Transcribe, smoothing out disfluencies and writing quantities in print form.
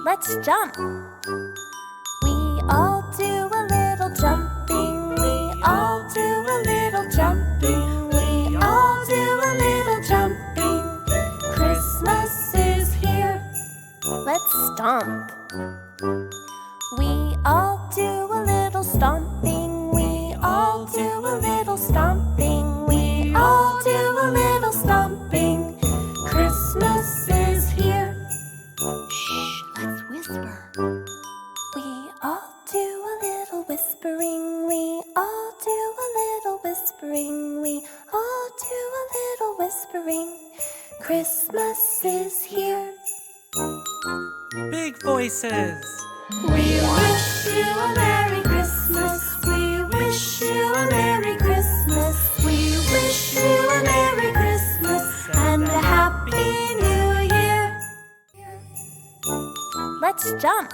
Let's jump. We all do a little jumping. We all do a little jumping. We all do a little jumping. Christmas is here. Let's stomp. We all do a little stomping. We all do a little stomping. We all do a little stomping. Christmas is here. Shh, let's whisper. We all do a little whispering. We all do a little whispering. We all do a little whispering. Christmas is here. Big voices. We wish you a Merry Christmas. We wish you a Merry Christmas. We wish you a Merry Christmas and a Happy New Year. Let's jump.